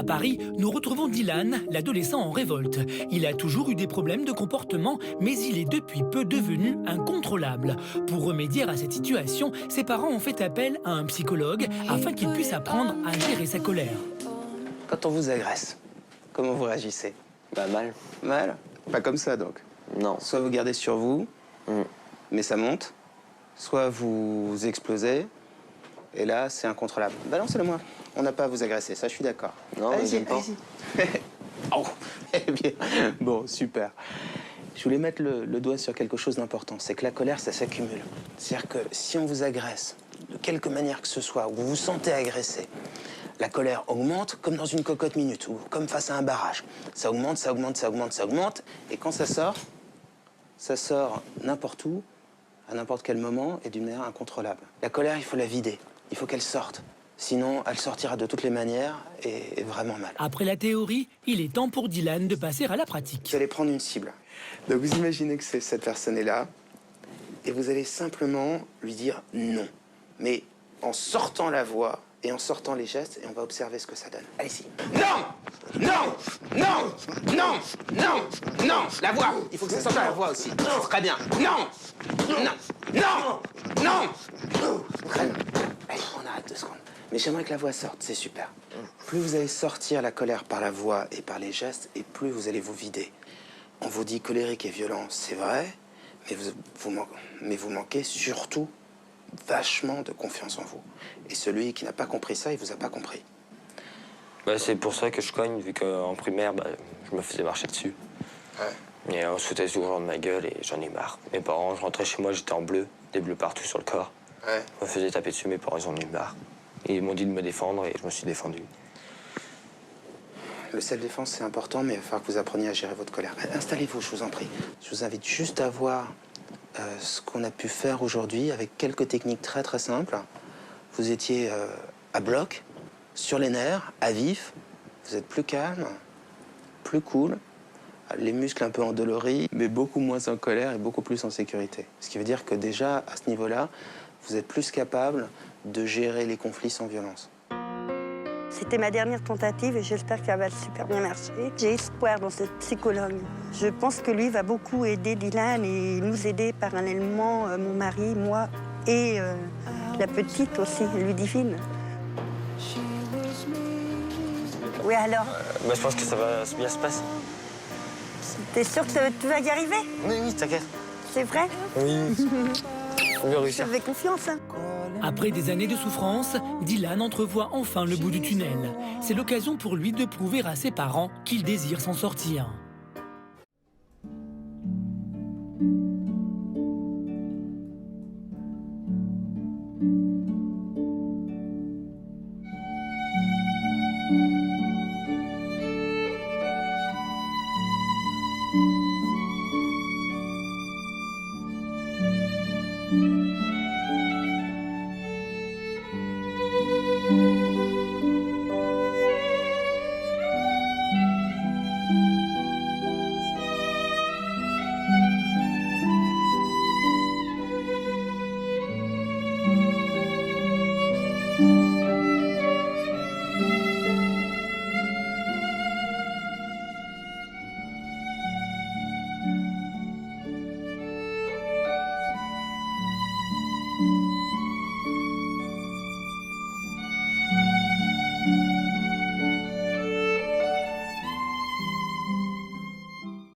Paris, nous retrouvons Dylan, l'adolescent en révolte. Il a toujours eu des problèmes de comportement, mais il est depuis peu devenu incontrôlable. Pour remédier à cette situation, ses parents ont fait appel à un psychologue afin qu'il puisse apprendre à gérer sa colère. Quand on vous agresse, comment vous réagissez? Bah mal. Mal? Pas comme ça donc? Non. Soit vous gardez sur vous, mais ça monte, soit vous explosez, et là c'est incontrôlable. Balancez-le moi, on n'a pas à vous agresser, ça je suis d'accord. Non, mais j'aime pas. Oh, eh bien, bon, super. Je voulais mettre le doigt sur quelque chose d'important, c'est que la colère, ça s'accumule. C'est-à-dire que si on vous agresse, de quelque manière que ce soit, ou vous vous sentez agressé, la colère augmente comme dans une cocotte minute, ou comme face à un barrage. Ça augmente, ça augmente, ça augmente, ça augmente, et quand ça sort n'importe où, à n'importe quel moment, et d'une manière incontrôlable. La colère, il faut la vider, il faut qu'elle sorte. Sinon, elle sortira de toutes les manières et vraiment mal. Après la théorie, il est temps pour Dylan de passer à la pratique. Vous allez prendre une cible. Donc vous imaginez que cette personne est là, et vous allez simplement lui dire non. Mais en sortant la voix et en sortant les gestes, et on va observer ce que ça donne. Allez-y. Non! Non! Non! Non! Non! Non! La voix! Il faut que ça sorte à la voix aussi. Très bien. Non! Non! Non! Non! Très bien. Allez, on arrête 2 secondes. Mais j'aimerais que la voix sorte, c'est super. Plus vous allez sortir la colère par la voix et par les gestes, et plus vous allez vous vider. On vous dit colérique et violent, c'est vrai, mais vous manquez surtout vachement de confiance en vous. Et celui qui n'a pas compris ça, il vous a pas compris. Bah, c'est pour ça que je cogne, vu qu'en primaire, bah, je me faisais marcher dessus. Ouais. Et on se foutait toujours de ma gueule et j'en ai marre. Mes parents, je rentrais chez moi, j'étais en bleu, des bleus partout sur le corps. Ouais. Je me faisais taper dessus, mes parents, ils en ont eu marre. Et ils m'ont dit de me défendre et je me suis défendu. Le self-défense, c'est important, mais il va falloir que vous appreniez à gérer votre colère. Installez-vous, je vous en prie. Je vous invite juste à voir ce qu'on a pu faire aujourd'hui avec quelques techniques très très simples. Vous étiez à bloc, sur les nerfs, à vif. Vous êtes plus calme, plus cool, les muscles un peu endoloris, mais beaucoup moins en colère et beaucoup plus en sécurité. Ce qui veut dire que déjà, à ce niveau-là, vous êtes plus capable de gérer les conflits sans violence. C'était ma dernière tentative et j'espère qu'elle va super bien marcher. J'ai espoir dans cette psychologue. Je pense que lui va beaucoup aider Dylan et nous aider parallèlement, mon mari, moi et la petite aussi, Ludivine. Oui, alors? Bah, je pense que ça va bien se passer. T'es sûr que tu vas y arriver? Oui, t'inquiète. C'est vrai? Oui. On va Je réussir. te fais confiance, hein. Après des années de souffrance, Dylan entrevoit enfin le bout du tunnel. C'est l'occasion pour lui de prouver à ses parents qu'il désire s'en sortir.